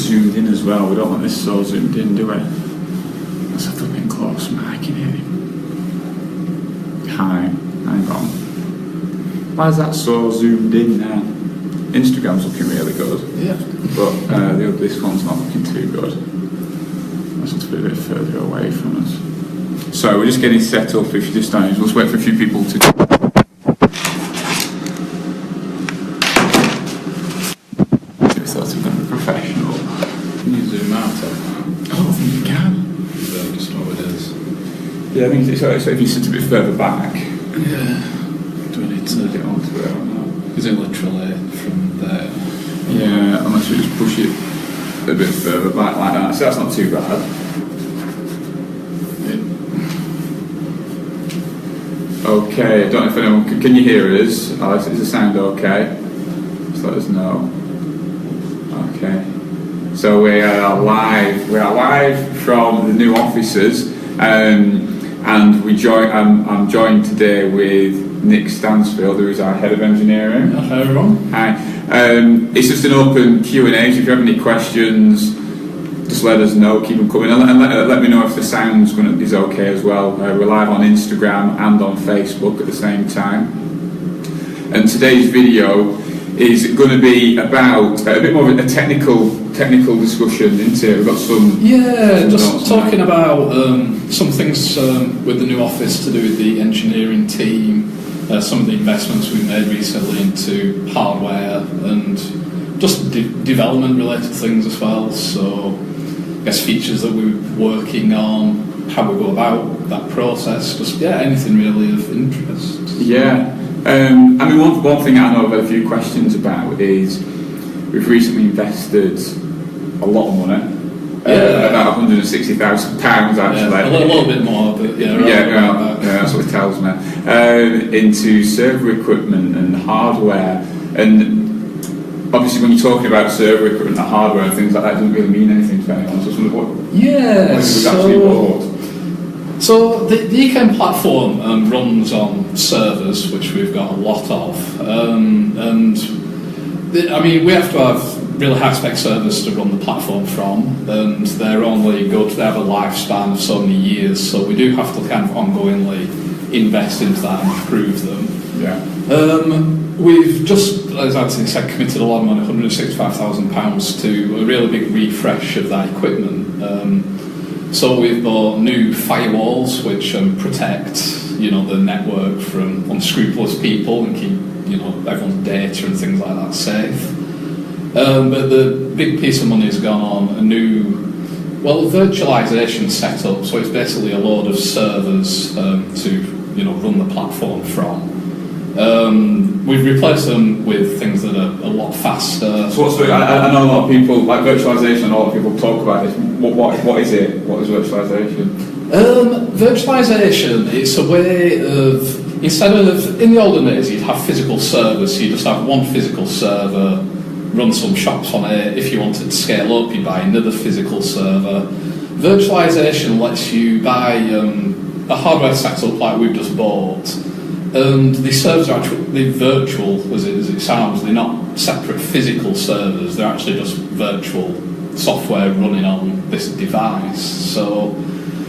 zoomed in as well. We don't want this so zoomed in, do we? Let's have to look in close, Mike, in here. Hi, hang on. Why is that so zoomed in now? Instagram's looking really good. Yeah. But this one's not looking too good. Let's have to be a bit further away from us. So we're just getting set up. If you just don't, we'll just wait for a few people to. I thought it was professional. Can you zoom out of that? Oh, I think you can. So just how it is. Yeah, I think so if you sit a bit further back. Yeah. Do we need to get onto it or not? Is it literally from there? Yeah, unless we just push it a bit further back like that. So that's not too bad. Okay, I don't know if anyone can you hear us? Alice, is the sound okay? Just let us know. Okay. So we are live. We are live from the new offices, and I'm joined today with Nick Stansfield, who is our head of engineering. Hello, everyone. Hi. It's just an open Q&A. So if you have any questions, just let us know. Keep them coming, and let me know if the sound is okay as well. We're live on Instagram and on Facebook at the same time. And today's video is going to be about a bit more of a technical discussion, isn't it? We've got some just talking about some things with the new office to do with the engineering team, some of the investments we've made recently into hardware and just development related things as well. So I guess features that we're working on, how we go about that process, just anything really of interest. Yeah. I mean, one thing I know I've had a few questions about is we've recently invested a lot of money, about £160,000 actually. A little bit more, but that's what it tells me. Into server equipment and hardware, and obviously when you're talking about server equipment and hardware and things like that, it doesn't really mean anything to anyone. So actually bought. So the EKM platform runs on servers, which we've got a lot of, we have to have really high-spec servers to run the platform from, and they're only good. They have a lifespan of so many years, so we do have to kind of ongoingly invest into that and improve them. Yeah. We've just, as Antony said, committed a lot of money, £165,000 to a really big refresh of that equipment. So we've bought new firewalls which protect, the network from unscrupulous people and keep, everyone's data and things like that safe. But the big piece of money has gone on a new, virtualization setup. So it's basically a load of servers to, run the platform from. We've replaced them with things that are a lot faster. So I know a lot of people, like virtualization, a lot of people talk about this. What is it? What is virtualization? Virtualization, it's a way of, instead of, in the olden days you'd have physical servers, so you just have one physical server, run some shops on it. If you wanted to scale up, you buy another physical server. Virtualization lets you buy a hardware setup like we've just bought, and the servers are actually virtual, as it sounds. They're not separate physical servers, they're actually just virtual software running on this device. So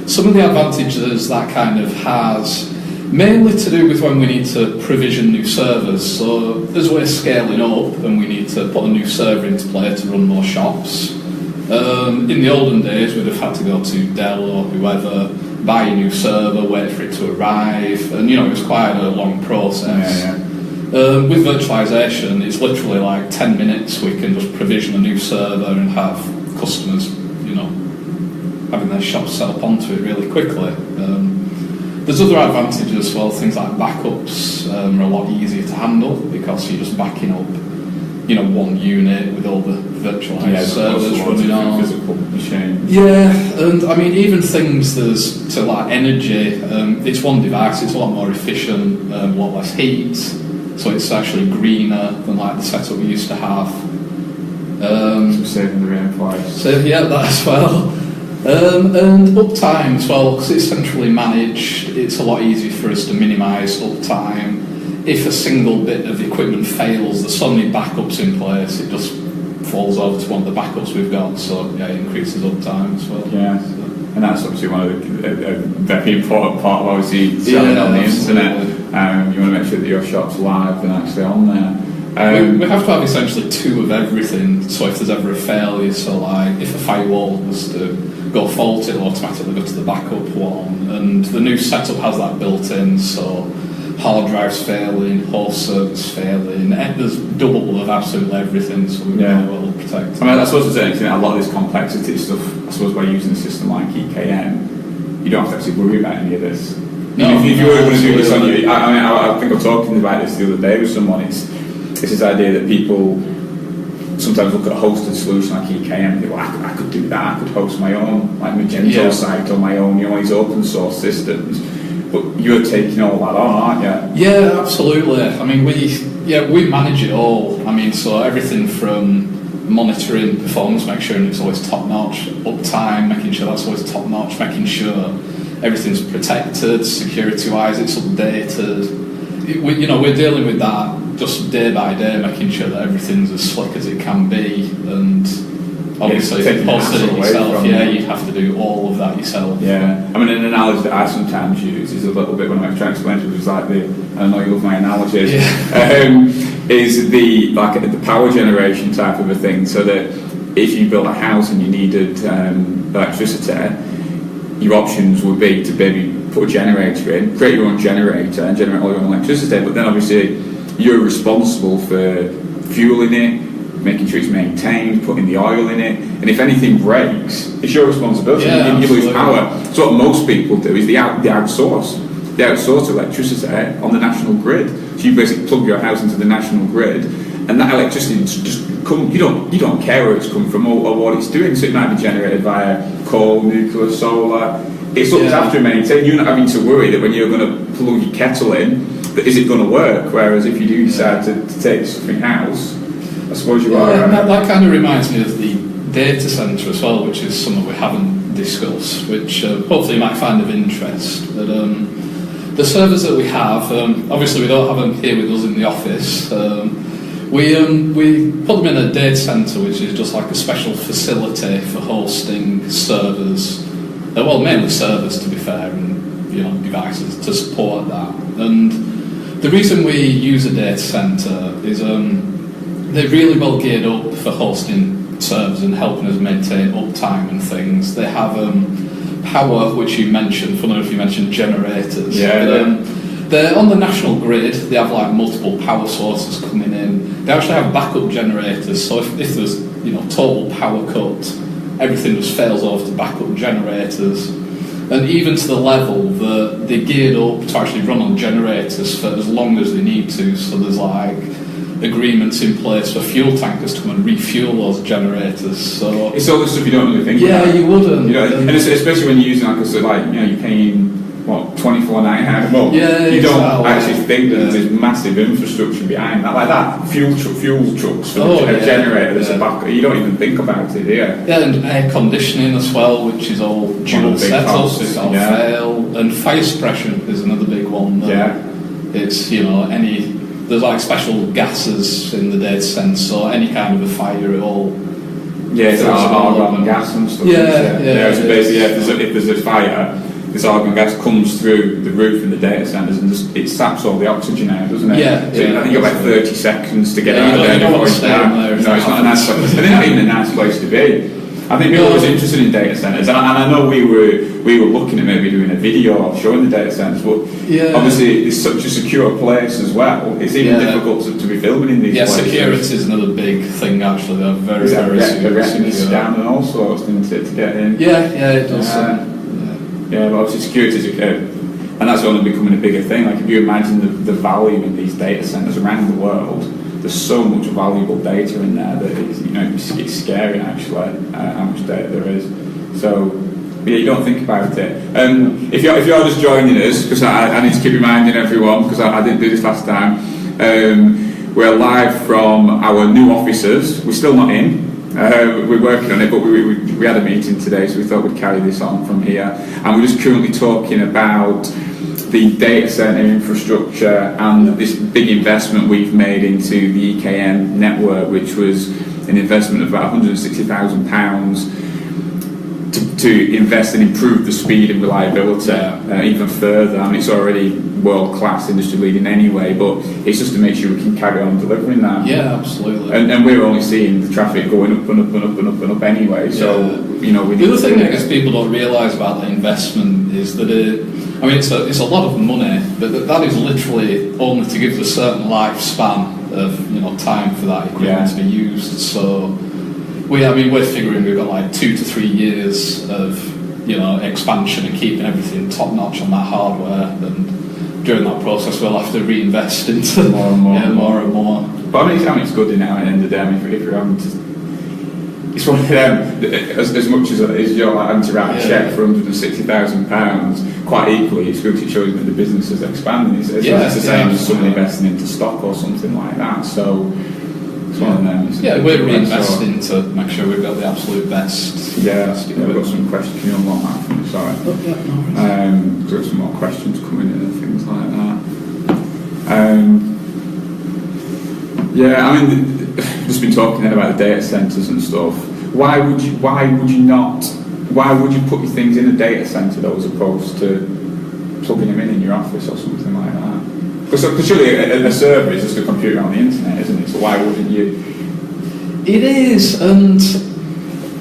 some of the advantages that kind of has, mainly to do with when we need to provision new servers. So as we're scaling up and we need to put a new server into play to run more shops, in the olden days we'd have had to go to Dell or whoever, buy a new server, wait for it to arrive, and it was quite a long process. With virtualization, it's literally like 10 minutes. We can just provision a new server and have customers, having their shops set up onto it really quickly. There's other advantages as well. Things like backups are a lot easier to handle because you're just backing up, one unit with all the virtualized servers running on. Physical machines. Yeah, and even things to like energy. It's one device. It's a lot more efficient, a lot less heat. So it's actually greener than like the setup we used to have. Saving the rainforest. So that as well. And uptime as well, because it's centrally managed, it's a lot easier for us to minimise uptime. If a single bit of equipment fails, there's so many backups in place, it just falls over to one of the backups we've got, so yeah, it increases uptime as well. Yeah. So. And that's obviously one of the a very important part of obviously selling on the internet. You want to make sure that your shop's live and actually on there. We have to have essentially 2 of everything, so if there's ever a failure, so like if a firewall was to go faulty, it'll automatically go to the backup one, and the new setup has that built in, so hard drives failing, host servers failing, there's double of absolutely everything, so we're really well protected. I mean, I suppose the thing, a lot of this complexity stuff, I suppose by using a system like EKM, you don't have to actually worry about any of this. No, if you were going to do this on your, I think I was talking about this the other day with someone, it's this idea that people sometimes look at a hosted solution like EKM and think, well, I could do that, I could host my own, like Magento site or my own, these open source systems. But you're taking all that on, aren't you? Yeah, absolutely. I mean, we manage it all. I mean, so everything from monitoring performance, making sure it's always top-notch, uptime, making sure that's always top-notch, making sure everything's protected, security-wise, it's updated. We're dealing with that just day by day, making sure that everything's as slick as it can be, and obviously if you posted it yourself, you have to do all of that yourself. Yeah, I mean, an analogy that I sometimes use is a little bit when I'm trying to explain to people, like I know you love my analogies, is the power generation type of a thing, so that if you built a house and you needed electricity, your options would be to maybe put a generator in, create your own generator and generate all your own electricity, but then obviously you're responsible for fueling it, making sure it's maintained, putting the oil in it, and if anything breaks, it's your responsibility. You lose power. So what most people do is they outsource electricity on the national grid. So you basically plug your house into the national grid, and that electricity just come. You don't care where it's come from or what it's doing. So it might be generated via coal, nuclear, solar. It's looked after and maintained. You're not having to worry that when you're going to plug your kettle in, that is it going to work? Whereas if you do decide to take something house, I suppose you are. That kind of reminds me of the data centre as well, which is something we haven't discussed, which hopefully you might find of interest. But the servers that we have, obviously we don't have them here with us in the office. We put them in a data centre, which is just like a special facility for hosting servers. Mainly servers, to be fair, and devices to support that. And the reason we use a data centre is they're really well geared up for hosting servers and helping us maintain uptime and things. They have power, which you mentioned. Funny enough, you mentioned generators. They're on the national grid. They have like multiple power sources coming in. They actually have backup generators. So if there's total power cut, everything just fails off to backup generators. And even to the level that they're geared up to actually run on generators for as long as they need to. So there's like agreements in place for fuel tankers to come and refuel those generators. So it's all the stuff you don't really think about. Yeah, you wouldn't. And especially when you're using you're paying $24.99 a month. You don't actually think that there's this massive infrastructure behind that, like that fuel trucks for a generator that's a backup. You don't even think about it, do you? Yeah, and air conditioning as well, which is all dual setups, it's all fail, and fire suppression is another big one. It's there's like special gases in the data centre, so any kind of a fire at all. Yeah, it's argon gas and stuff. So basically, if there's a fire, this argon gas comes through the roof in the data centres and it saps all the oxygen out, doesn't it? Yeah. I think you've got about 30 seconds to get out of there before it's down. No, it's not a nice place. And they're not even a nice place to be. I think people are always interested in data centres, and I know we were looking at maybe doing a video showing the data centres, but obviously it's such a secure place as well. It's even difficult to be filming in these places. Yeah, security is another big thing actually. They're very secure. Scan and all sorts to get in. Yeah, it does. But obviously security is and that's only becoming a bigger thing. Like if you imagine the value in these data centres around the world, there's so much valuable data in there that it's scary actually how much data there is. So you don't think about it. If you're just joining us, because I need to keep reminding everyone, because I didn't do this last time, we're live from our new offices. We're still not in. We're working on it, but we had a meeting today, so we thought we'd carry this on from here. And we're just currently talking about the data center infrastructure and this big investment we've made into the EKM network, which was an investment of about £160,000 to invest and improve the speed and reliability even further. I mean, it's already world-class, industry-leading anyway, but it's just to make sure we can carry on delivering that. Yeah, absolutely. And we're only seeing the traffic going up and up and up and up and up anyway, so, you know... The other thing I guess people don't realise about the investment is that it's a lot of money, but that is literally only to give a certain lifespan of, you know, time for that equipment to be used. So we're figuring we've got like 2 to 3 years of, you know, expansion and keeping everything top notch on that hardware, and during that process we'll have to reinvest into more and more. But I mean, it's good now at the end of the day. I mean, if you're having to, it's one of them, as much as you're like having to write a cheque for £160,000, quite equally it's good to show that the business is expanding. It's the same as someone investing into stock or something like that. So it's one of them. We're reinvesting to make sure we've got the absolute best. We've got some questions. Can you unlock that for me? Sorry. We've got some more questions coming in and things like that. I mean, just been talking then about the data centres and stuff. Why would you put your things in a data centre though, as opposed to plugging them in your office or something like that? Because surely a server is just a computer on the internet, isn't it? So why wouldn't you? It is, and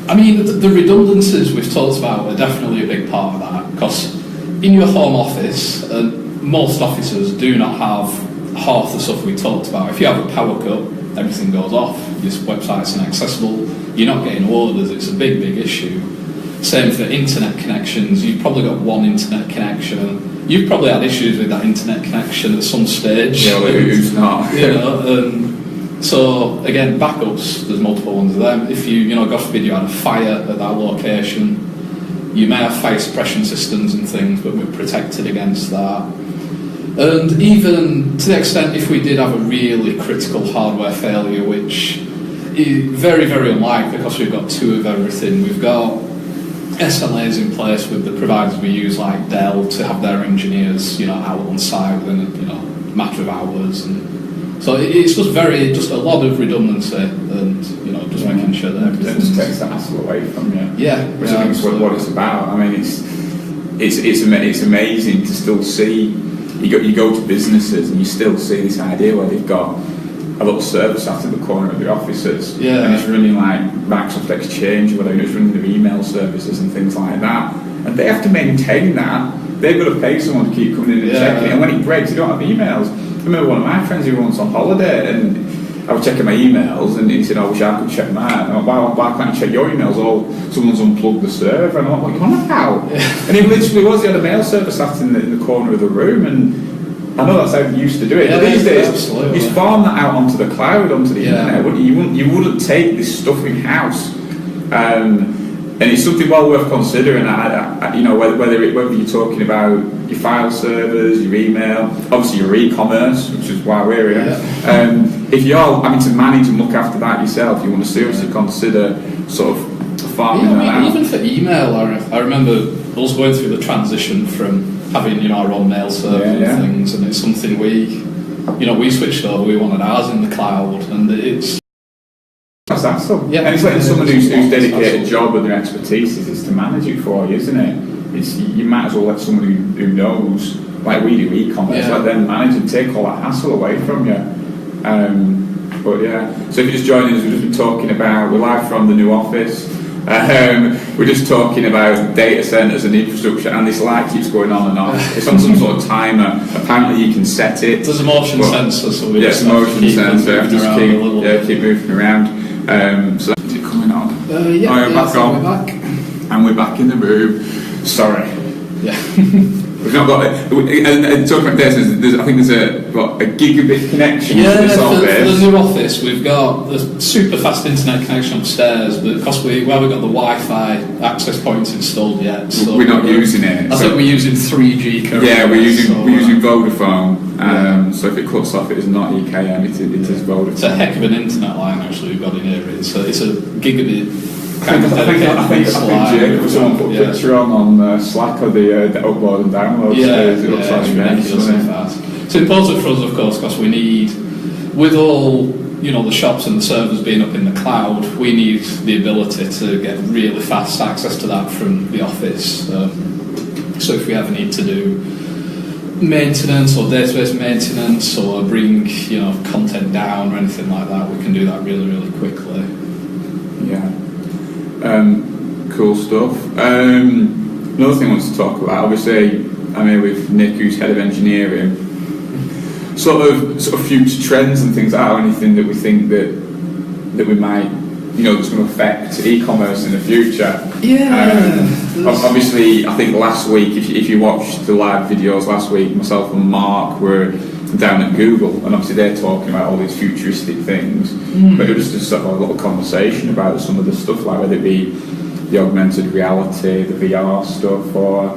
I mean the redundancies we've talked about are definitely a big part of that, because in your home office, most offices do not have half the stuff we talked about. If you have a power cut, everything goes off, your website's inaccessible, you're not getting orders, it's a big issue. Same for internet connections. You've probably got one internet connection. You've probably had issues with that internet connection at some stage. Yeah, well, who's not? You know, so again, backups, there's multiple ones of them. If you God forbid you had a fire at that location, you may have fire suppression systems and things, but we're protected against that. And even to the extent if we did have a really critical hardware failure, which is very, very unlikely because we've got 2 of everything, we've got SLAs in place with the providers we use like Dell to have their engineers, out on site within a matter of hours, and so it's just a lot of redundancy and just making sure that everything just takes the hassle away from you. Which I think is what it's about. I mean, it's amazing to still see. You go to businesses and you still see this idea where they've got a little server sat in the corner of their offices, and it's running like Microsoft Exchange or whatever, it's running their email services and things like that, and they have to maintain that. They've got to pay someone to keep coming in and checking it, and when it breaks, they don't have emails. I remember one of my friends who was once on holiday, and I was checking my emails, and he said, I wish I could check mine. And why can't you check your emails? Someone's unplugged the server. And I'm like, what are you on about? And he literally he had a mail server sat in the corner of the room, and I know that's how you used to do it, but these days you farm that out onto the cloud, onto the internet. You wouldn't take this stuff in house, and it's something well worth considering. Whether you're talking about your file servers, your email, obviously your e-commerce, which is why we're here. If you're having to manage and look after that yourself, you want to seriously consider sort of farming that out. Even for email, I remember us going through the transition from having our own mail server and things, and it's something we switched over. We wanted ours in the cloud, and it's that's hassle. And it's letting someone whose dedicated job and their expertise is to manage it for you, isn't it? You might as well let someone who knows, like we do e-commerce, let them manage and take all that hassle away from you. So if you're just joining us, we've just been talking about, we're live from the new office. We're just talking about data centres and infrastructure, and this light keeps going on and on. It's on some sort of timer. Apparently you can set it. There's a motion sensor, so we just motion sensor. Keep moving around. So is it coming on? We're back. And we're back in the room. Sorry. We've not got it. And talking about data centres, I think there's a gigabit connection. For the new office, we've got the super fast internet connection upstairs, but because we haven't got the Wi-Fi access points installed yet, so we're not using it. I think we're using 3G currently. Yeah, we're using Vodafone. So if it cuts off, it is not EKM. It is Vodafone. It's a heck of an internet line actually we've got in here. It's a gigabit. I think someone put a picture on Slack of the upload and download. It looks like ridiculously fast. It's important for us, of course, because we need, with all the shops and the servers being up in the cloud, we need the ability to get really fast access to that from the office. So if we ever need to do maintenance or database maintenance or bring content down or anything like that, we can do that really, really quickly. Yeah. Cool stuff. Another thing I want to talk about, obviously I'm here with Nick, who's head of engineering. Sort of future trends and things like that, or anything that we think that we might, that's going to affect e-commerce in the future. Yeah. Obviously, I think last week, if you watched the live videos last week, myself and Mark were down at Google, and obviously they're talking about all these futuristic things. But it was just sort of a little conversation about some of the stuff, like whether it be the augmented reality, the VR stuff, or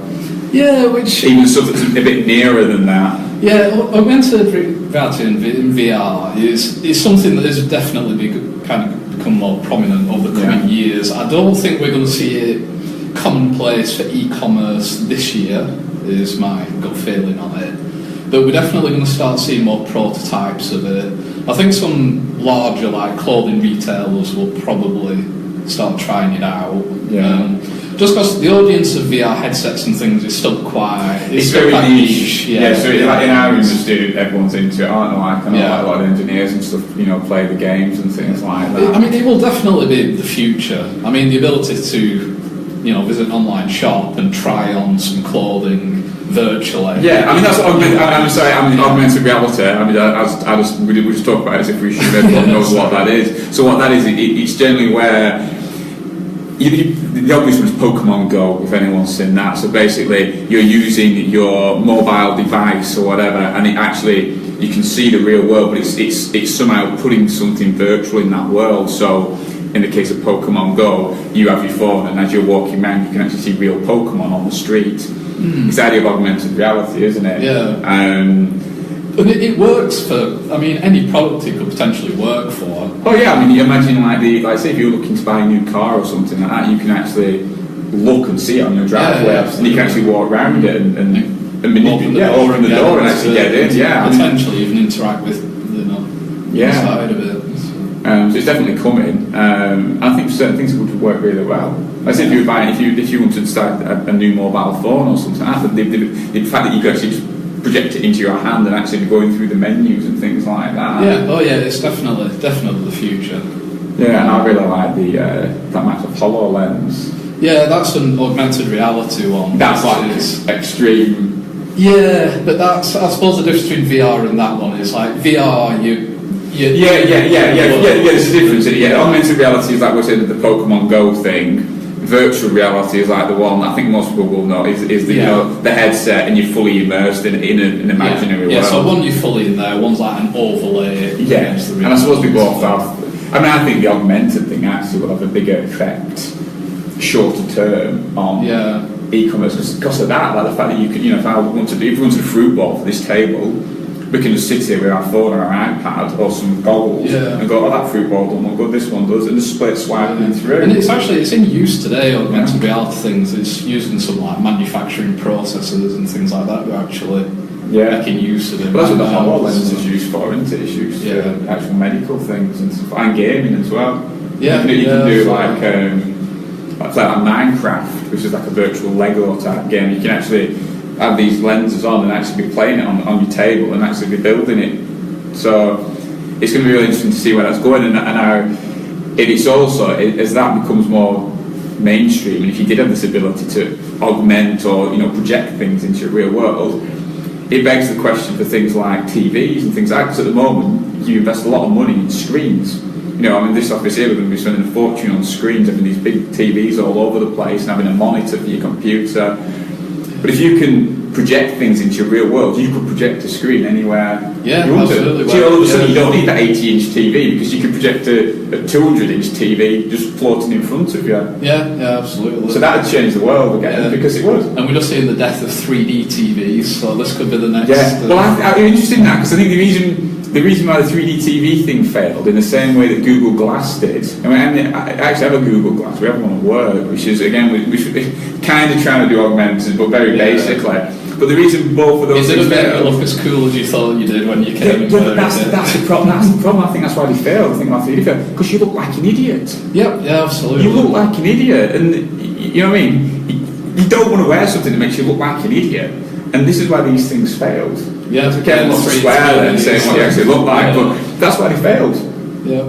which even stuff that's a bit nearer than that. Yeah, augmented reality in VR is something that has definitely become more prominent over the coming years. I don't think we're going to see it commonplace for e-commerce this year, is my gut feeling on it. But we're definitely going to start seeing more prototypes of it. I think some larger clothing retailers will probably start trying it out. Just because the audience of VR headsets and things is still it's very niche. So in our industry, everyone's into it, aren't they? A lot of engineers and stuff, play the games and things like that. I mean, it will definitely be the future. I mean, the ability to, visit an online shop and try on some clothing virtually. Yeah, I mean that's augmented reality. I mean, we just talk about it as if we should everyone knows what that is. So what that is, it's generally where. The obvious one is Pokemon Go, if anyone's seen that. So basically, you're using your mobile device or whatever, and you can see the real world, but it's somehow putting something virtual in that world. So in the case of Pokemon Go, you have your phone, and as you're walking around, you can actually see real Pokemon on the street. It's the idea of augmented reality, isn't it? Yeah. But it works for, any product it could potentially work for. Oh yeah, I mean, you imagine say if you're looking to buy a new car or something like that, you can actually look and see it on your driveway, and you can actually walk around it and manipulate, open the door and actually get in. Potentially even interact with the side of it. So it's definitely coming. I think certain things would work really well. I say if you wanted to start a new mobile phone or something, I think the fact that you could actually just project it into your hand and actually be going through the menus and things like that. It's definitely the future. Yeah, and I really like that massive HoloLens. Yeah, that's an augmented reality one. That's extreme. Yeah, but that's, I suppose the difference between VR and that one is VR, there's a difference. Augmented reality is like we're saying the Pokemon Go thing. Virtual reality is like the one I think most people will know is the headset, and you're fully immersed in an imaginary world. So one you're fully in there, one's like an overlay. And I suppose we both have. I think the augmented thing actually will have a bigger effect, shorter term, on e-commerce because of that. Like the fact that you could, if we wanted a fruit bowl for this table, we can just sit here with our phone or our iPad or some goggles and go, that fruit bowl doesn't look good, this one does, and just swiping through. And it's in use today, augmented reality things. It's used in some manufacturing processes and things like that. We're actually making use of it. But that's what the HoloLens is used for, isn't it? It's used for actual medical things and stuff, and gaming as well. You can do like Minecraft, which is like a virtual Lego type game. You can actually have these lenses on and actually be playing it on your table and actually be building it. So it's going to be really interesting to see where that's going, and it's also, as that becomes more mainstream, and if you did have this ability to augment or project things into your real world, it begs the question for things like TVs and things like that, because at the moment you invest a lot of money in screens. This office here, we're going to be spending a fortune on screens, having these big TVs all over the place and having a monitor for your computer. But if you can project things into your real world, you could project a screen anywhere you want to. So all of a sudden you don't need that 80-inch TV, because you can project a 200-inch TV just floating in front of you. Yeah, absolutely. So that would change the world again, because it would. And we're just seeing the death of 3D TVs, so this could be the next... Well, I'm interested in that, because I think the reason why the 3D TV thing failed, in the same way that Google Glass did. I actually have a Google Glass. We have one at work, which is, again, we should be kind of trying to do augmented, but very basically. But the reason both of those things things fail... look as cool as you thought you did when you came in. But that's the problem. That's the problem. I think that's why they fail. I think that's why they fail. Because you look like an idiot. Yeah, absolutely. You look like an idiot. And, you know what I mean? You don't want to wear something that makes you look like an idiot. And this is why these things failed. Yeah, so careful not to swear and say what you actually look like, but that's why they failed. Yeah.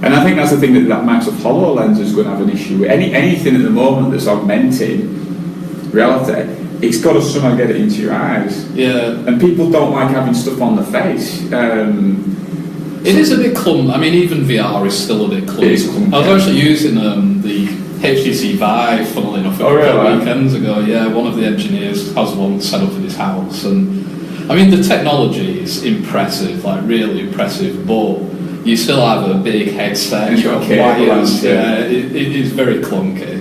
And I think that's the thing that Microsoft HoloLens is going to have an issue with. Anything at the moment that's augmenting reality, it's got to somehow get it into your eyes. Yeah. And people don't like having stuff on the face. It is a bit clumsy. I mean, even VR is still a bit clumsy. It is clumsy. I was actually using the HTC Vive, funnily enough, a couple of weekends ago. Yeah, one of the engineers has one set up in his house, and I mean the technology is impressive, like really impressive, but you still have a big headset. You've got wires. Yeah, it is very clunky.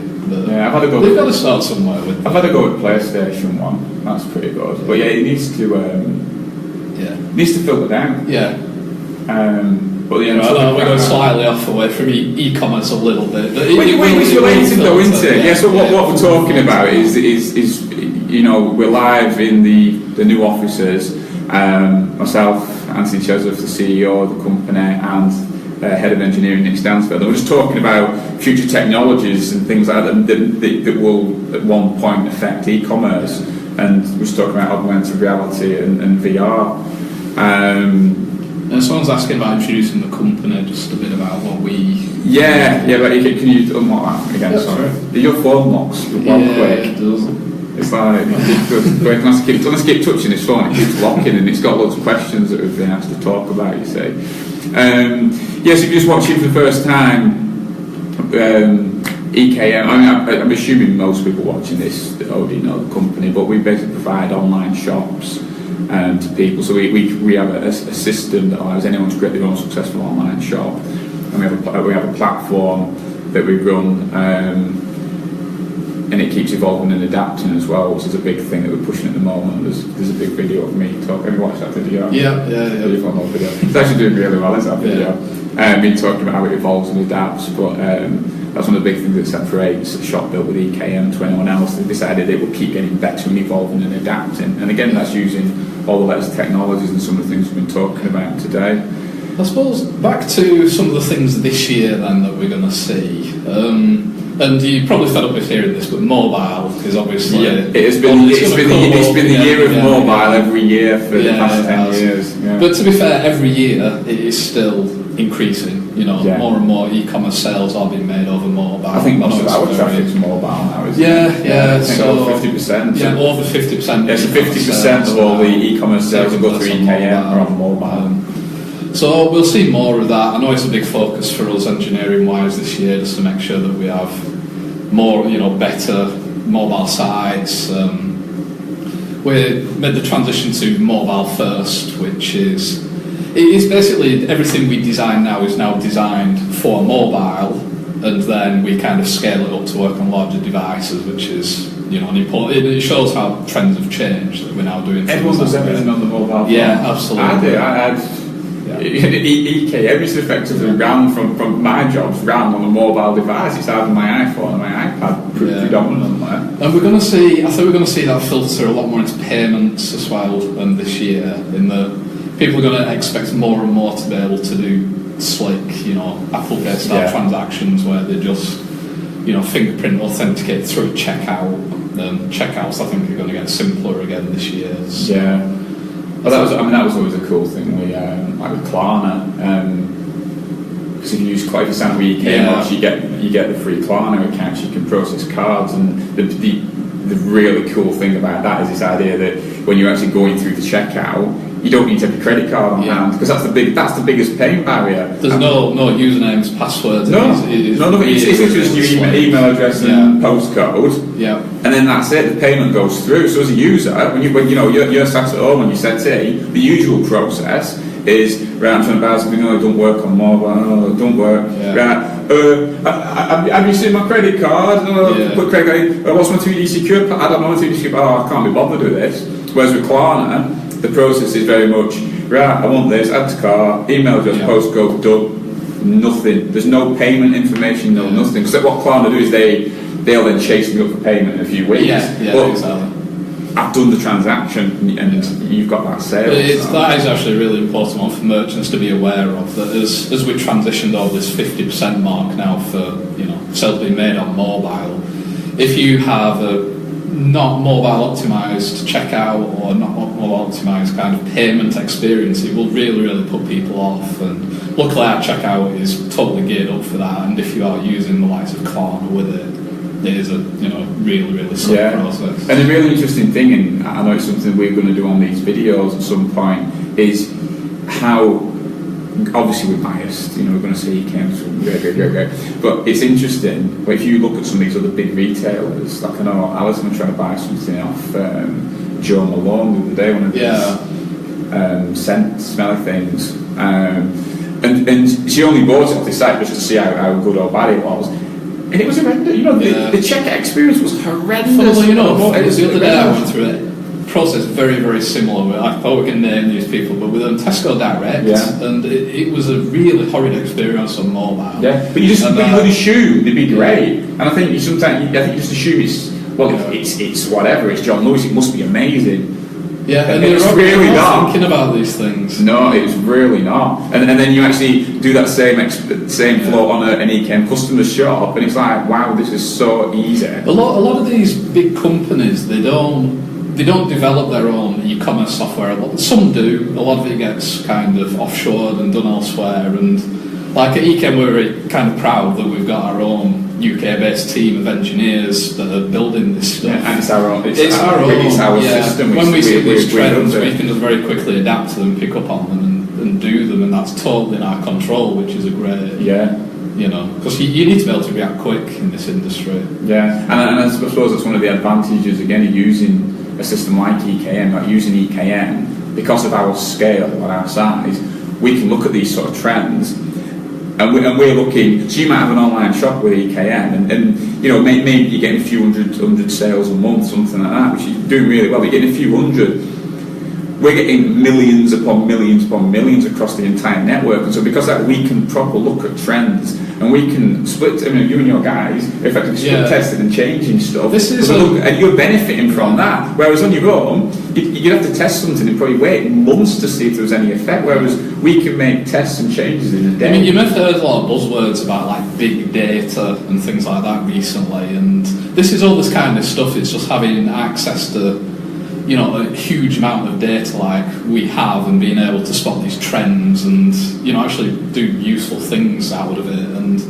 Yeah, I've had to go. They've got to start somewhere with. I've had to go with PlayStation 1. That's pretty good. But yeah, it needs to filter down. Yeah. But yeah, we're going slightly off away from e-commerce a little bit. But it's related though, isn't it? Yeah. So what we're talking about is you know, we're live in the new offices. Myself, Antony Chesworth, the CEO of the company, and head of engineering Nick Stansfield. And we're just talking about future technologies and things like that will at one point affect e-commerce. And we're just talking about augmented reality and VR. And someone's asking about introducing the company, just a bit about what we... Yeah, but can you unlock that again? Sorry. Your phone locks quick. It does. It's like, let's keep touching his phone, it keeps locking, and it's got loads of questions that we've been asked to talk about, you see. Yes, if you're just watching for the first time, EKM, I'm assuming most people watching this already know the company, but we basically provide online shops to people. So we have a system that allows anyone to create their own successful online shop, and we have a platform that we run, and it keeps evolving and adapting as well, which is a big thing that we're pushing at the moment. There's a big video of me talking. Have you watched that video? Yeah. You've got no video. It's actually doing really well, isn't that video? Me talking about how it evolves and adapts, but that's one of the big things that separates a shop built with EKM to anyone else. They decided it will keep getting better and evolving and adapting. And again, that's using all the latest technologies and some of the things we've been talking about today. I suppose back to some of the things this year then that we're going to see. And you probably fed up with hearing this, but mobile is obviously... Yeah, it's been the year of mobile every year for the past 10 years. Yeah. But to be fair, every year it is still increasing. You know, more and more e-commerce sales are being made over mobile. I think most of our traffic's mobile now, isn't it? Yeah. So over 50%. Yeah, over 50%. Yeah, so 50% of all the e-commerce sales that go through EKM are on mobile. So we'll see more of that. I know it's a big focus for us engineering-wise this year, just to make sure that we have more, better mobile sites. We made the transition to mobile first, which is basically everything we design now is now designed for mobile, and then we kind of scale it up to work on larger devices, which is an important. It shows how trends have changed, that we're now doing. Everyone does everything on the mobile. Yeah, absolutely. I had. EKM is effectively ran from my jobs ran on a mobile device. It's either my iPhone or my iPad predominantly. And I think we're going to see that filter a lot more into payments as well this year. In the people are going to expect more and more to be able to do slick, Apple Pay style transactions where they just, fingerprint authenticate through checkout. Checkouts, I think, are going to get simpler again this year. So. Yeah. Well, that was always a cool thing. We like with Klarna, because if you sign up with EKM, you get the free Klarna accounts. You can process cards, and the really cool thing about that is this idea that when you're actually going through the checkout, you don't need to have your credit card on hand, because that's the biggest pain barrier. There's no usernames, passwords. It's just your email address and postcode. Yeah. And then that's it. The payment goes through. So as a user, when you're sat at home on your settee, the usual process is I'm trying to buy something. It don't work on mobile. It don't work. Yeah. Right. Have you seen my credit card? Put credit card. What's my 2D secure? I don't know my 2D secure. I can't be bothered with this. Whereas with Klarna, the process is very much I want this. Add to cart. Email address, postcode, done. Nothing. There's no payment information. Nothing. Because what Klarna do is they'll then chase me up for payment in a few weeks. Exactly. I've done the transaction and you've got that sale. That is actually a really important one for merchants to be aware of, that as we've transitioned over this 50% mark now for sales being made on mobile, if you have a not mobile optimized checkout or not mobile optimized kind of payment experience, it will really put people off. And luckily our checkout is totally geared up for that, and if you are using the likes of Klarna with it is a really slow process. And a really interesting thing, and I know it's something we're going to do on these videos at some point, is how obviously we're biased, we're going to say EKM great, but it's interesting. But if you look at some of these other big retailers, like I know Alison was trying to buy something off Joe Malone the other day, one of these scent smelly things, and she only bought it off the site just to see how good or bad it was. And it was horrendous. The checkout experience was horrendous. Funnily enough, the other day I went through it. Process very similar. I thought we could name these people, but with Tesco Direct, and it was a really horrid experience on mobile. Yeah, but you would assume they'd be great, and I think you just assume it's whatever. It's John Lewis. It must be amazing. Yeah, and it's really not thinking about these things. No, it's really not. And then you actually do that same flow on an EKM customer shop, and it's like, wow, this is so easy. A lot of these big companies, they don't develop their own e-commerce software. Some do. A lot of it gets kind of offshored and done elsewhere. And like at EKM, we're kind of proud that we've got our own UK-based team of engineers that are building this stuff. Yeah, and it's our own. It's our system. When we see these trends, we can just very quickly adapt to them, pick up on them, and do them, and that's totally in our control, which is a great. Yeah. Because you need to be able to react quick in this industry. Yeah, and I suppose that's one of the advantages again of using a system like EKM, like using EKM, because of our scale and our size, we can look at these sort of trends, and we're looking. So you might have an online shop with EKM, and maybe you're getting a few hundred sales a month, something like that, which is doing really well. You're getting a few hundred. We're getting millions upon millions across the entire network, and so because of that, we can properly look at trends, and we can split. You and your guys, effectively split testing and changing stuff. And you're benefiting from that. Whereas on your own, you'd have to test something and probably wait months to see if there was any effect. Whereas we can make tests and changes in a day. You may have heard a lot of buzzwords about like big data and things like that recently, and this is all this kind of stuff. It's just having access to a huge amount of data like we have, and being able to spot these trends and actually do useful things out of it. And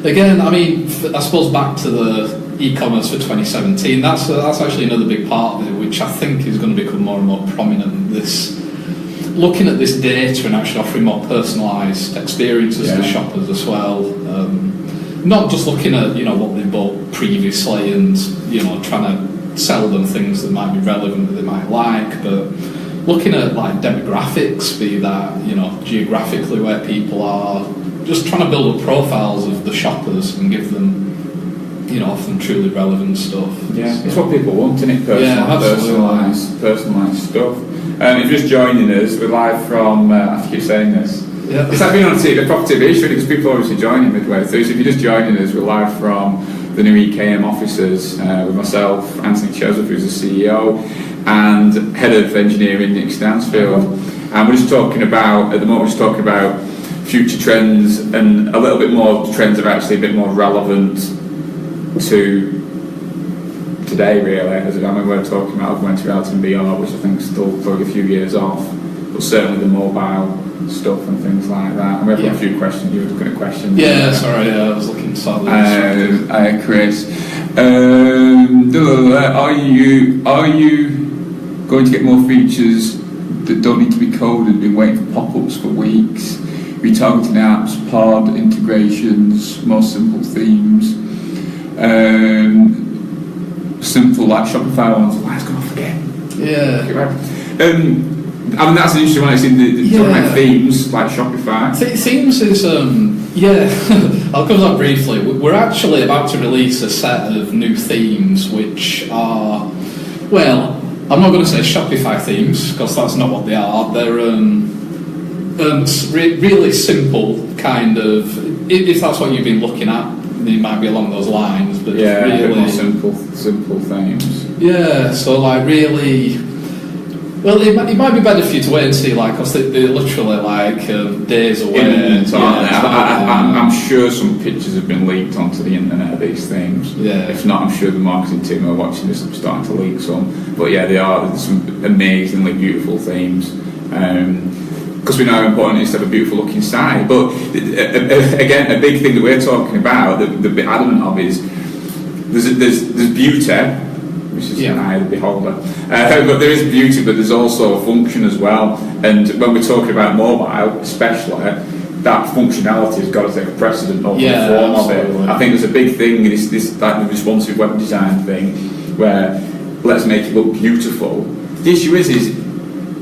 again, I suppose back to the e-commerce for 2017, that's actually another big part of it, which I think is going to become more and more prominent. This looking at this data and actually offering more personalised experiences to shoppers as well. Not just looking at what they bought previously and trying to sell them things that might be relevant that they might like, but looking at like demographics, be that geographically where people are, just trying to build up profiles of the shoppers and give them often truly relevant stuff. Yeah, it's what people want, isn't it? Personalised stuff. If you're just joining us, we're live from I have to keep saying this. Yeah. It's like being on a proper TV show because people are obviously joining midway through. So if you're just joining us, we're live from the new EKM offices with myself, Antony Chesworth, who's the CEO, and head of engineering, Nick Stansfield. And we're just talking about, at the moment, future trends, and a little bit more trends are actually a bit more relevant to today, really. As I remember we're talking about augmented reality and VR, which I think is still probably a few years off, but certainly the mobile stuff and things like that. And we have a few questions. You were looking at questions. Yeah, sorry, I was looking at Chris, are you going to get more features that don't need to be coded? Been waiting for pop-ups for weeks. Retargeting apps, pod integrations, more simple themes. Simple like Shopify ones. I was going to forget. Yeah. That's an interesting one. It's in the talking about themes like Shopify. Themes is I'll cover that briefly. We're actually about to release a set of new themes, which are, well, I'm not going to say Shopify themes because that's not what they are. They're really simple kind of. If that's what you've been looking at, it might be along those lines, but yeah, really a bit more simple themes. Yeah, so like really, well, it might be better for you to wait and see, like, because they're literally like days away. Imminent, aren't they? I'm sure some pictures have been leaked onto the internet of these themes. Yeah. If not, I'm sure the marketing team are watching this and starting to leak some. But yeah, they are. There's some amazingly beautiful themes. Because we know how important it is to have a beautiful looking site. But again, a big thing that we're talking about, the bit adamant of is there's beauty, which is an eye of the beholder. But there is beauty, but there's also a function as well. And when we're talking about mobile, especially, that functionality has got to take a precedent over the form of it. I think there's a big thing, this like the responsive web design thing, where let's make it look beautiful. The issue is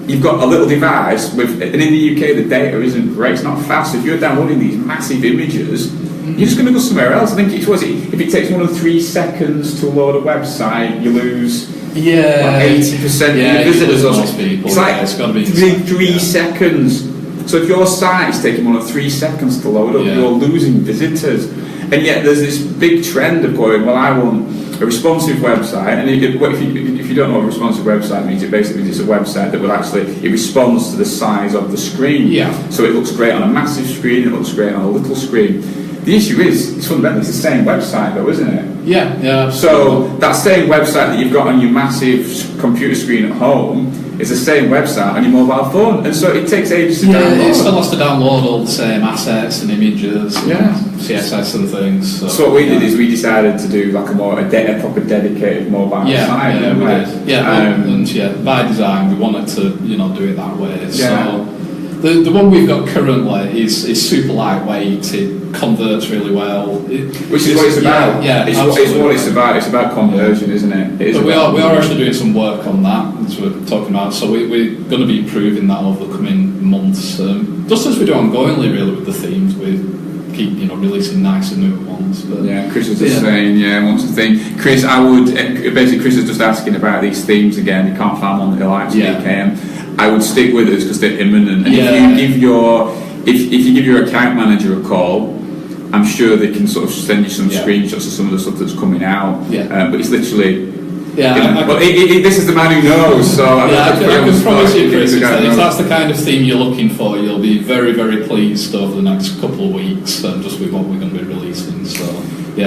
you've got a little device with, and in the UK the data isn't great, it's not fast. If you're downloading these massive images, you're just going to go somewhere else. I think if it takes more than 3 seconds to load a website, you lose 80% of your visitors. It's like it's got to be 3 seconds. So if your site is taking more than 3 seconds to load up, you're losing visitors. And yet there's this big trend of going, well, I want a responsive website, and if you don't know what a responsive website means, it basically means it's a website that will it responds to the size of the screen. Yeah. So it looks great on a massive screen, it looks great on a little screen. The issue is, it's fundamentally the same website though, isn't it? Yeah. So that same website that you've got on your massive computer screen at home is the same website on your mobile phone, and so it takes ages to download. It still has to download all the same assets and images, and CSS and things. So what we did is we decided to do like a proper dedicated mobile site. And by design we wanted to do it that way. So the one we've got currently is super lightweight. It converts really well. Which is what it's about. It's what it's about. It's about conversion, isn't it? But we are actually doing some work on that, as we're talking about. So we're going to be improving that over the coming months. Just as we do ongoingly, really, with the themes, we keep releasing nicer new ones. But Chris was just saying, wants to think. Chris, Chris is just asking about these themes again. He can't find one that he likes. EKM. I would stick with us because they're imminent. And if you give your account manager a call, I'm sure they can sort of send you some screenshots of some of the stuff that's coming out. But it's literally. This is the man who knows. So I can promise you, Chris, if that's the kind of theme you're looking for, you'll be very, very pleased over the next couple of weeks, just with what we're going to be releasing. So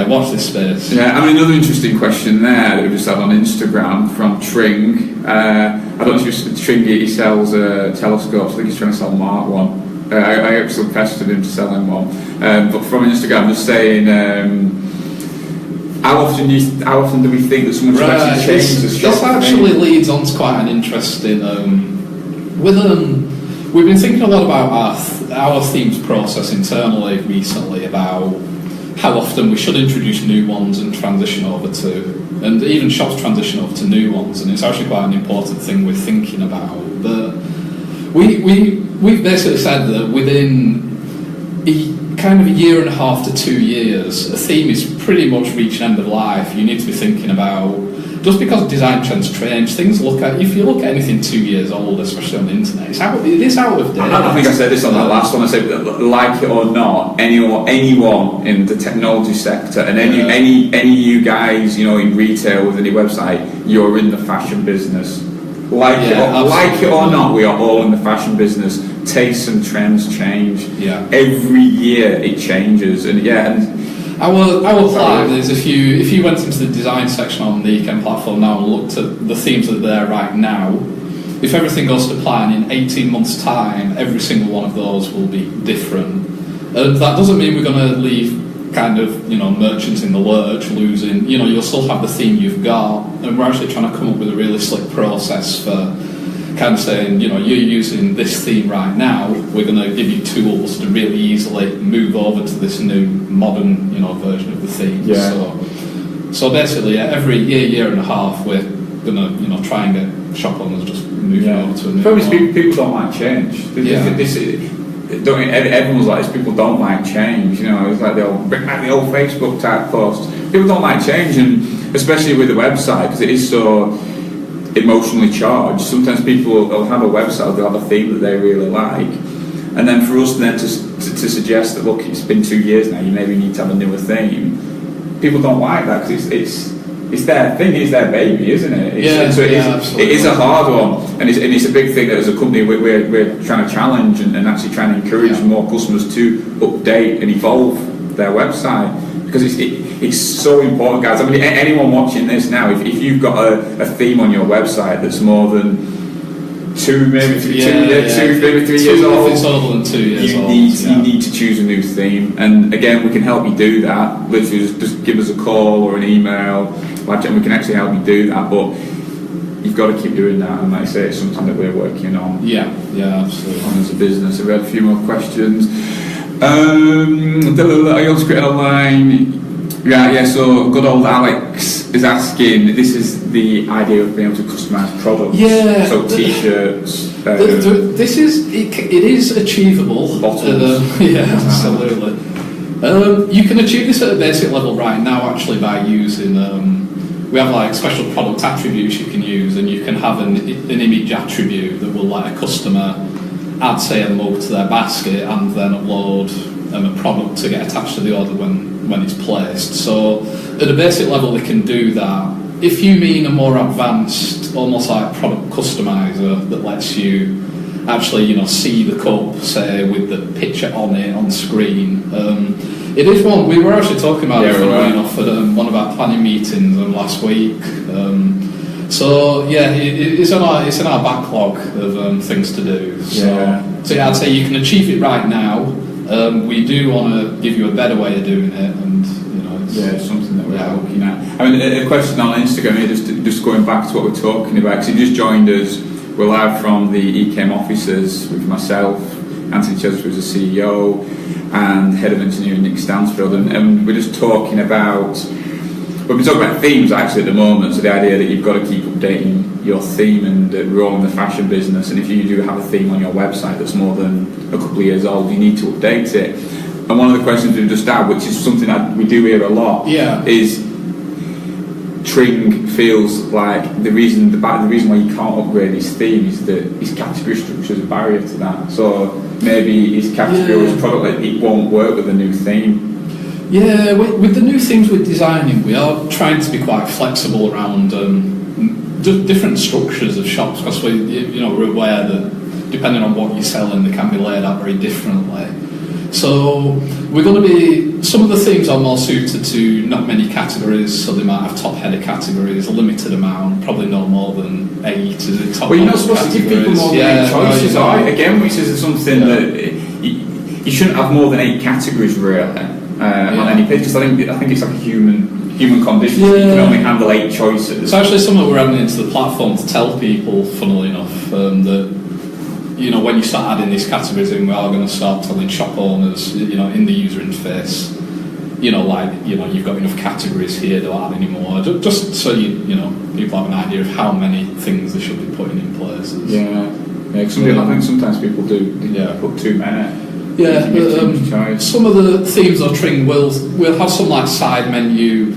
watch this space. Another interesting question there that we just had on Instagram from Tring. I don't know if Tring he sells telescopes. I think he's trying to sell Mark one. I actually pestered him to sell him one. But from Instagram, just saying, how often do we think that someone should actually change the shop? This actually leads on to quite an interesting. We've been thinking a lot about our themes process internally recently, about how often we should introduce new ones and transition over to, and even shops transition over to new ones, and it's actually quite an important thing we're thinking about. But we've basically said that within kind of a year and a half to 2 years, a theme is pretty much reaching end of life. You need to be thinking about, just because design trends change, if you look at anything 2 years old, especially on the internet, it is out of date. I think I said this on that last one. I said, like it or not, anyone in the technology sector, and any you guys, in retail with any website, you're in the fashion business. Like it or not, we are all in the fashion business. Tastes and trends change. Every year it changes, and our plan is if you went into the design section on the EKM platform now and looked at the themes that are there right now, if everything goes to plan, in 18 months' time, every single one of those will be different. And that doesn't mean we're going to leave kind of merchants in the lurch, losing. You'll still have the theme you've got, and we're actually trying to come up with a really slick process for kind of saying, you're using this theme right now, we're going to give you tools to really easily move over to this new modern version of the theme. So basically every year and a half we're going to try and get shop owners just moving over to a new one. People don't like change. Everyone's like this. People don't like change. It's like bring back the old Facebook type post. People don't like change, and especially with the website, because it is so emotionally charged. Sometimes people will have a website, they'll have a theme that they really like, and then for us then to suggest that, look, it's been 2 years now, you maybe need to have a newer theme. people don't like that because it's their thing, it's their baby, isn't it? Absolutely. It is a hard one, and it's a big thing that as a company we're trying to challenge and actually trying to encourage more customers to update and evolve their website, because it's so important, guys. I mean, anyone watching this now, if you've got a theme on your website that's more than 2, maybe 3 years old, if it's older than 2 years old, you need to choose a new theme. And again, we can help you do that. Literally just give us a call or an email, and we can actually help you do that. But you've got to keep doing that, and like I say, it's something that we're working on. Yeah, absolutely. On as a business. Have we had a few more questions? Are you also creating online? Yeah, so good old Alex is asking, this is the idea of being able to customise products. Yeah. So t-shirts. This is achievable. Bottles. Absolutely. You can achieve this at a basic level right now actually by using, we have like special product attributes you can use, and you can have an image attribute that will let a customer add, say, a mug to their basket and then upload a product to get attached to the order when it's placed. So at a basic level they can do that. If you mean a more advanced, almost like product customizer that lets you actually see the cup, say, with the picture on it on screen, it is one we were actually talking about it funnily enough at one of our planning meetings last week. It's in our backlog of things to do. So I'd say you can achieve it right now. We do want to give you a better way of doing it, and it's something that we're looking at. I mean, a question on Instagram here, just going back to what we're talking about, because you just joined us. We're live from the EKM offices with myself, Antony Chesworth, who's the CEO, and Head of Engineering Nick Stansfield, and we're just talking about, we've been talking about themes actually at the moment, so the idea that you've got to keep updating your theme, and we're all in the fashion business, and if you do have a theme on your website that's more than a couple of years old, you need to update it. And one of the questions we've just had, which is something that we do hear a lot, is Tring feels like the reason why you can't upgrade his theme is that his category structure is a barrier to that. So maybe his category or his product, it won't work with the new theme. Yeah, with the new themes we're designing, we are trying to be quite flexible around different structures of shops, because we're aware that depending on what you're selling, they can be laid out very differently. So we're going to be, some of the themes are more suited to not many categories, so they might have top header categories, a limited amount, probably no more than 8 is the top. Well, you're not supposed to give people more than 8 choices, again, which is something that you shouldn't have more than 8 categories really on any page. Because I think it's like a human condition. So you can only handle 8 choices. It's actually something we're adding into the platform to tell people, funnily enough, that when you start adding these categories in, we are going to start telling shop owners, in the user interface, you've got enough categories here, don't add any more. Just so people have an idea of how many things they should be putting in places. I think sometimes people do put too many. Some of the themes or Tring will have some like side menu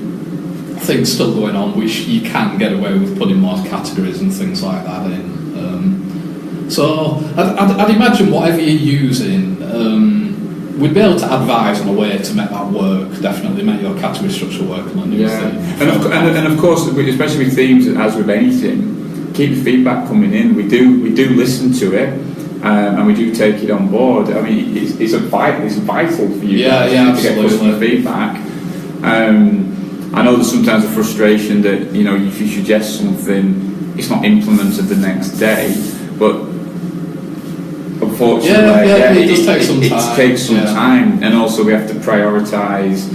things still going on, which you can get away with putting more categories and things like that in. So I'd imagine whatever you're using, we'd be able to advise on a way to make that work. Definitely make your category structure work on a new theme. And of course, especially with themes, as with anything, keep the feedback coming in. We do listen to it, and we do take it on board. I mean, it's vital for you guys to get customer feedback. I know there's sometimes a frustration that if you suggest something, it's not implemented the next day, but unfortunately, it does take some time. It takes some time, and also we have to prioritise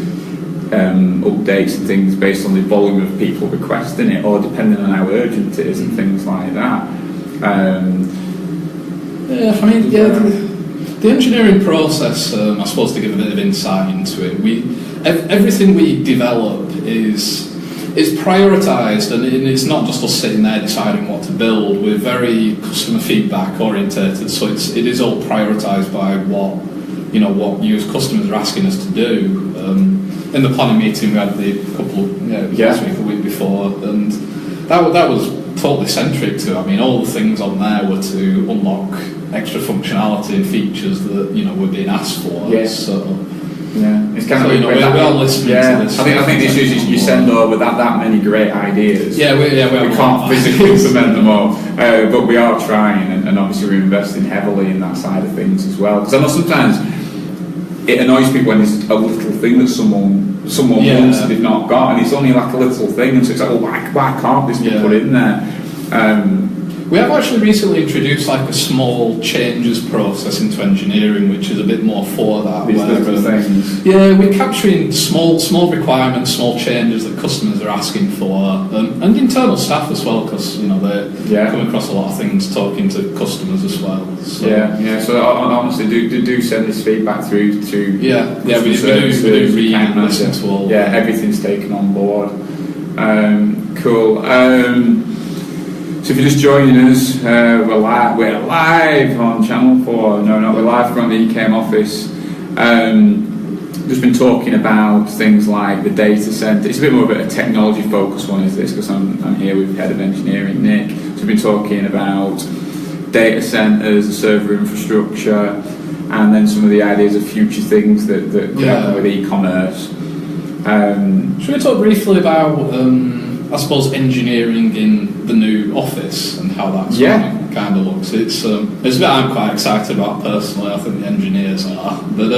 updates and things based on the volume of people requesting it, or depending on how urgent it is and things like that. The engineering process, I suppose, to give a bit of insight into it, everything we develop is prioritised, and it's not just us sitting there deciding what to build. We're very customer feedback orientated, so it is all prioritised by what you as customers are asking us to do. In the planning meeting we had last week, the week before, and that was totally centric to. I mean, all the things on there were to unlock extra functionality and features that were being asked for. Yeah. So Yeah, it's kind So, of we're all listening to this. I think the issue is you send over that many great ideas. We can't physically implement them all, but we are trying, and obviously we're investing heavily in that side of things as well. Because I know sometimes it annoys people when there's a little thing that someone wants that they've not got, and it's only like a little thing, and so it's like, well, why can't this be put in there? We have actually recently introduced like a small changes process into engineering, which is a bit more for that. These little things. Yeah, we're capturing small requirements, small changes that customers are asking for, and internal staff as well, because they come across a lot of things talking to customers as well. So. So honestly, do send this feedback through to we do read and listen to all. Yeah, everything's taken on board. Cool. So if you're just joining us, we're live on Channel 4. We're live from the EKM office. Just been talking about things like the data centre. It's a bit more of a technology focused one, is this, because I'm here with Head of Engineering, Nick. So we've been talking about data centres, the server infrastructure, and then some of the ideas of future things that happen with e-commerce. Should we talk briefly about I suppose engineering in the new office and how that's kind of looks. It's a bit I'm quite excited about personally. I think the engineers are, but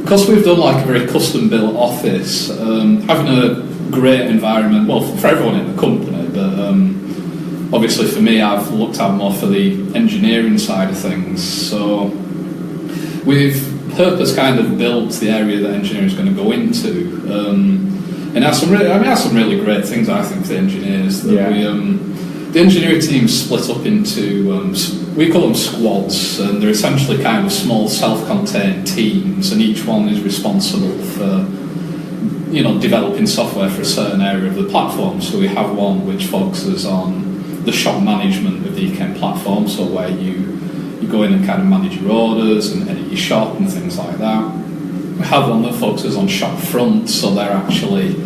because we've done like a very custom built office, having a great environment. Well, for everyone in the company, but obviously for me, I've looked at more for the engineering side of things. So we've purpose kind of built the area that engineering is going to go into. And has some really great things, I think, for the engineers. The engineering team split up into, we call them squads, and they're essentially kind of small self-contained teams, and each one is responsible for, developing software for a certain area of the platform. So we have one which focuses on the shop management of the EKM platform, so where you go in and kind of manage your orders and edit your shop and things like that. We have one that focuses on shop front, so they're actually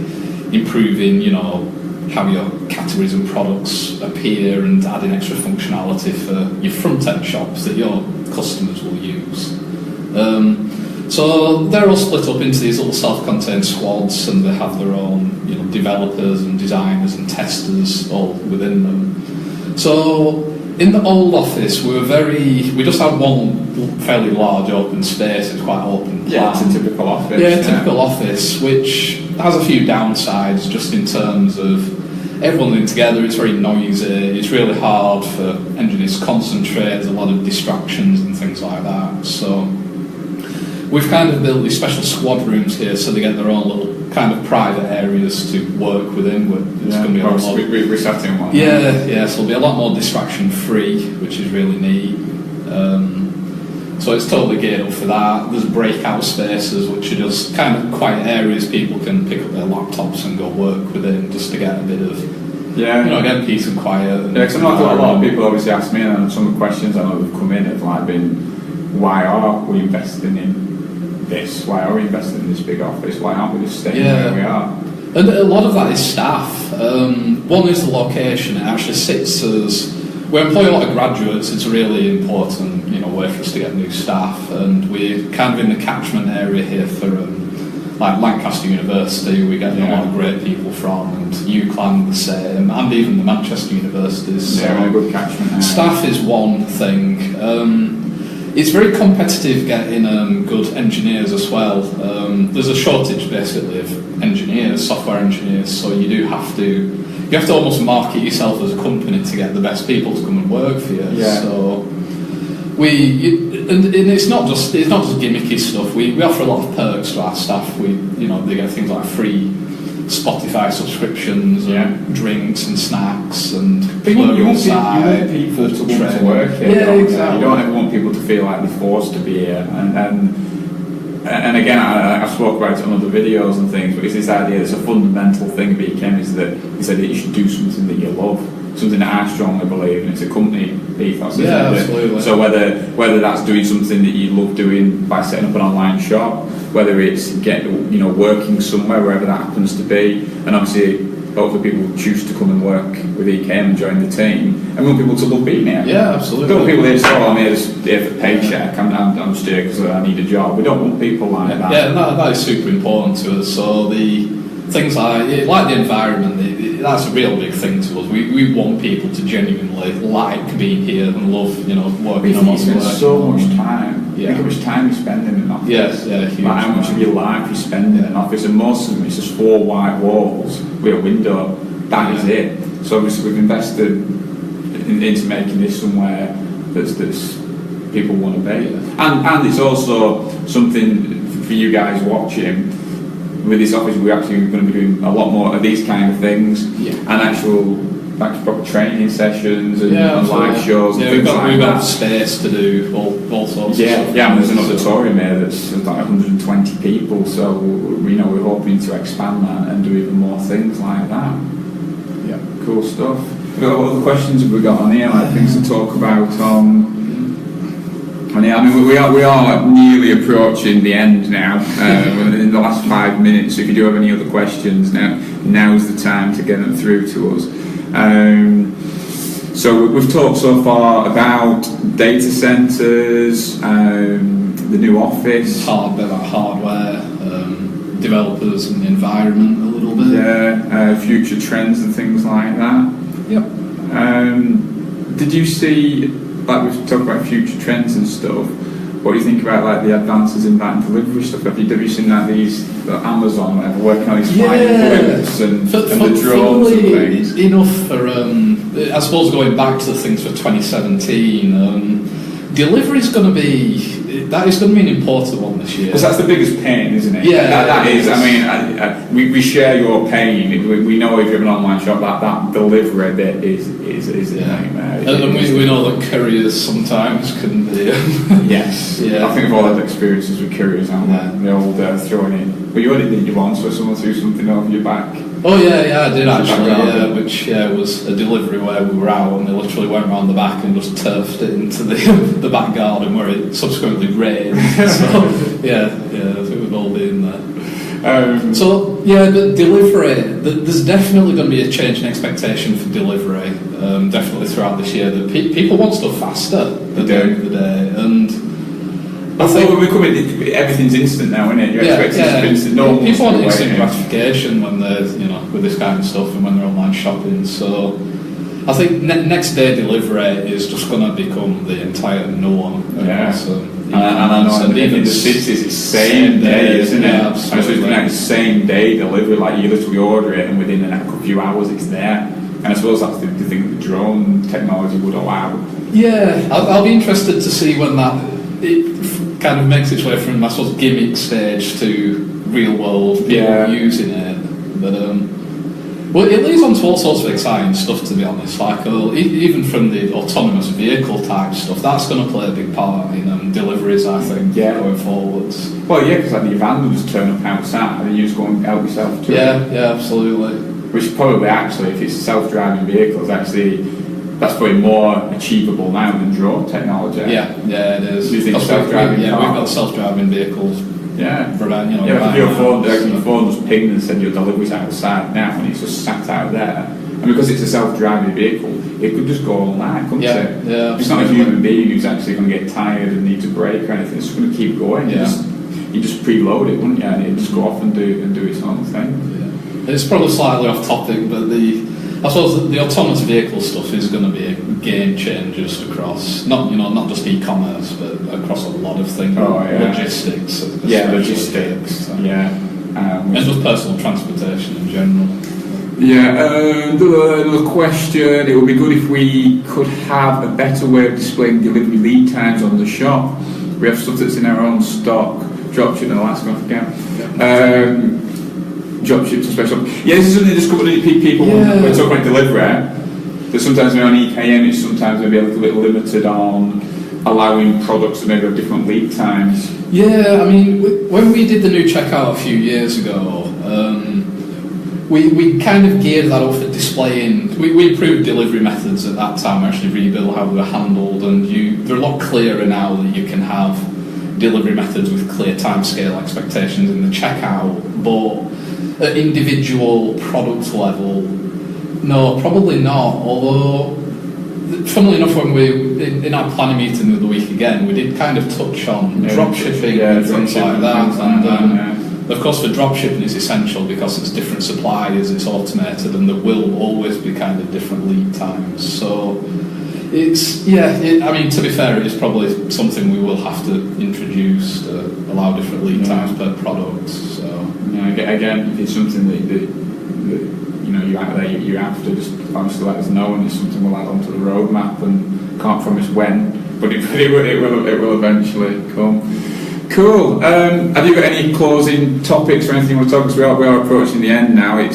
improving, how your categories and products appear and adding extra functionality for your front-end shops that your customers will use. So they're all split up into these little self-contained squads, and they have their own, developers and designers and testers all within them. So in the old office, we just had one fairly large open space. It's quite open plan. Yeah, it's a typical office. Yeah, typical office, which has a few downsides just in terms of everyone in together. It's very noisy. It's really hard for engineers to concentrate. There's a lot of distractions and things like that. So we've kind of built these special squad rooms here, so they get their own little kind of private areas to work within. It's going to be a lot more. We're sat in one. So it'll be a lot more distraction free, which is really neat. So it's totally geared up for that. There's breakout spaces, which are just kind of quiet areas people can pick up their laptops and go work within, just to get a bit of get peace and quiet. Because a lot of people obviously ask me, and some of the questions I know have come in have like been, why are we investing in this? Why are we investing in this big office? Why aren't we just staying where we are? And a lot of that is staff. One is the location. It actually sits as, we employ a lot of graduates. It's a really important way for us to get new staff, and we're kind of in the catchment area here for like Lancaster University. We get a lot of great people from, and UCLan the same, and even the Manchester universities. So a good catchment area. Staff is one thing. It's very competitive getting good engineers as well. There's a shortage basically of engineers, software engineers, so you have to almost market yourself as a company to get the best people to come and work for you. So and it's not just gimmicky stuff. We offer a lot of perks to our staff. They get things like free Spotify subscriptions, and drinks and snacks, and you want people to want to work here. Yeah, exactly. You don't ever want people to feel like they're forced to be here. And again, I've spoke about it on other videos and things, but it's this idea, it's a fundamental thing of EKM, is that he said that you should do something that you love, something that I strongly believe in. It's a company ethos, isn't it? Absolutely. So whether that's doing something that you love doing by setting up an online shop, whether it's working somewhere, wherever that happens to be, and obviously hopefully people choose to come and work with EKM and join the team. And we want people to love being here. Yeah, absolutely. We don't want people here to say, oh, I'm here for paycheck, I'm just here because I need a job. We don't want people like that. Yeah, that is super important to us. So the things like the environment, that's a real big thing to us. We want people to genuinely like being here and love, working on what's working. So much time. Yeah. Think how much time you spend in an office. Yeah, huge. Like how much of your life you spend in an office, and most of them it's just 4 white walls with a window. That is it. So obviously we've invested into making this somewhere that's people want to be, and it's also something for you guys watching. With this office, we're actually going to be doing a lot more of these kind of things, and actual proper training sessions and live shows and things like that. We've got space to do all sorts of stuff. Yeah, and there's an auditorium here that's like 120 people, so we're hoping to expand that and do even more things like that. Yeah, cool stuff. What other questions have we got on here, like things to talk about on here? I mean, we are nearly approaching the end now, in the last 5 minutes, so if you do have any other questions, now's the time to get them through to us. So we've talked so far about data centres, the new office, hardware, developers and the environment a little bit. Future trends and things like that. Yep. Did you see, like we've talked about future trends and stuff, what do you think about like the advances in that and delivery stuff? Have you seen that Amazon whatever, working on these flying bullets and the drones and things? Enough for I suppose going back to the things for 2017, delivery is going to be an important one this year. Because that's the biggest pain, isn't it? Yeah, that is. I mean, we share your pain. We know if you have an online shop, that delivery bit is a nightmare. And we know that couriers sometimes can be. Yes. Yeah. I think we've all had experiences with couriers, haven't we? The old throwing in. But you only did you once where someone threw something over your back. Oh yeah, I did actually. Which was a delivery where we were out and they literally went around the back and just turfed it into the back garden where it subsequently rained. So I think we've all been there. The delivery. There's definitely going to be a change in expectation for delivery. Definitely throughout this year, that people want stuff faster at the end of the day, and. I think when we come in, everything's instant now, isn't it? You're expecting instant. No people want instant gratification when they're, with this kind of stuff and when they're online shopping. So I think next day delivery is just going to become the entire norm. Yeah. And I know even in the cities it's same day, isn't it? Yeah, absolutely. And it's same day delivery, like you literally order it and within a few hours it's there. And I suppose that's the thing that the drone technology would allow. Yeah, I'll be interested to see when it kind of makes its way from, I suppose, gimmick stage to real world people using it. But it leads on to all sorts of exciting stuff, to be honest. Like even from the autonomous vehicle type stuff, that's going to play a big part in deliveries, I think, going forwards. Well, because like the van will just turn up outside and you just go and help yourself to it. Yeah, absolutely. Which probably actually, if it's self-driving vehicles, that's probably more achievable now than drone technology. Yeah, it is. Do you think self-driving? We've got self-driving vehicles. Yeah. For your phone just pinged and said your delivery's outside now, and it's just sat out there. And because it's a self-driving vehicle, it could just go all night, couldn't it? Yeah. It's not a human being who's actually going to get tired and need to brake or anything. It's just going to keep going. Yeah. You just preload it, wouldn't you? And it'd just go off and do its own thing. Yeah. It's probably slightly off topic, but I suppose the autonomous vehicle stuff is going to be a game changer across not just e-commerce, but across a lot of things. Logistics. Logistics. And just personal transportation in general. Another question. It would be good if we could have a better way of displaying delivery lead times on the shop. We have stuff that's in our own stock. Dropship in the last one again. Dropships and special. This is something that's coming to people when we talk about delivery. That sometimes maybe on EKM it's sometimes maybe a little bit limited on allowing products that maybe have different lead times. Yeah, I mean, when we did the new checkout a few years ago, we kind of geared that up for displaying. We improved delivery methods at that time, actually rebuilt how they were handled, and they're a lot clearer now that you can have delivery methods with clear timescale expectations in the checkout. But at individual product level, no, probably not. Although, funnily enough, when we in our planning meeting the other week again, we did kind of touch on dropshipping and things like that. And of course, for dropshipping, it's essential because it's different suppliers, it's automated, and there will always be kind of different lead times. So it's I mean, to be fair, it is probably something we will have to introduce to allow different lead times per product. So again, if it's something that you have to just honestly let us know, and it's something we'll add onto the roadmap, and can't promise when, but it will eventually come. Cool. Have you got any closing topics or anything you want to talk? Because we are approaching the end now. We're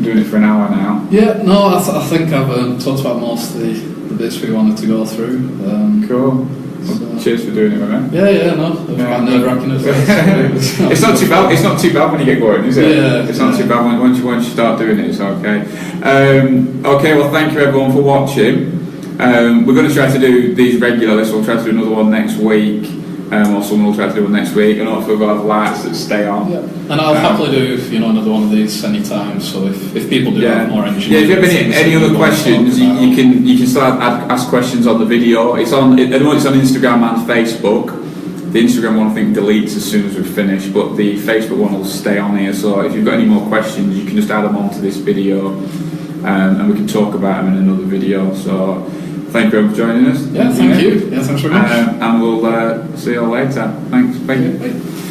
doing it for an hour now. Yeah, no, I think I've talked about most of the bits we wanted to go through. Cool. Well, cheers for doing it, man. Yeah, no, quite nerve-wracking as well. It's not too bad. It's not too bad when you get going, is it? Yeah, it's not too bad once you start doing it. It's okay. Okay, well, thank you everyone for watching. We're going to try to do these regularly, so we'll try to do another one next week, or someone will try to do one next week, and hopefully we'll have lights that stay on. Yeah. And I'll happily do another one of these anytime. So if people do have more engineering, if you have any other questions, you can start ask questions on the video. It's on at the moment. It's on Instagram and Facebook. The Instagram one I think deletes as soon as we've finished, but the Facebook one will stay on here. So if you've got any more questions, you can just add them onto this video, and we can talk about them in another video. So thank you for joining us. Yeah, thank you. Yeah, thanks very much. And we'll see you all later. Thanks. Bye. Bye.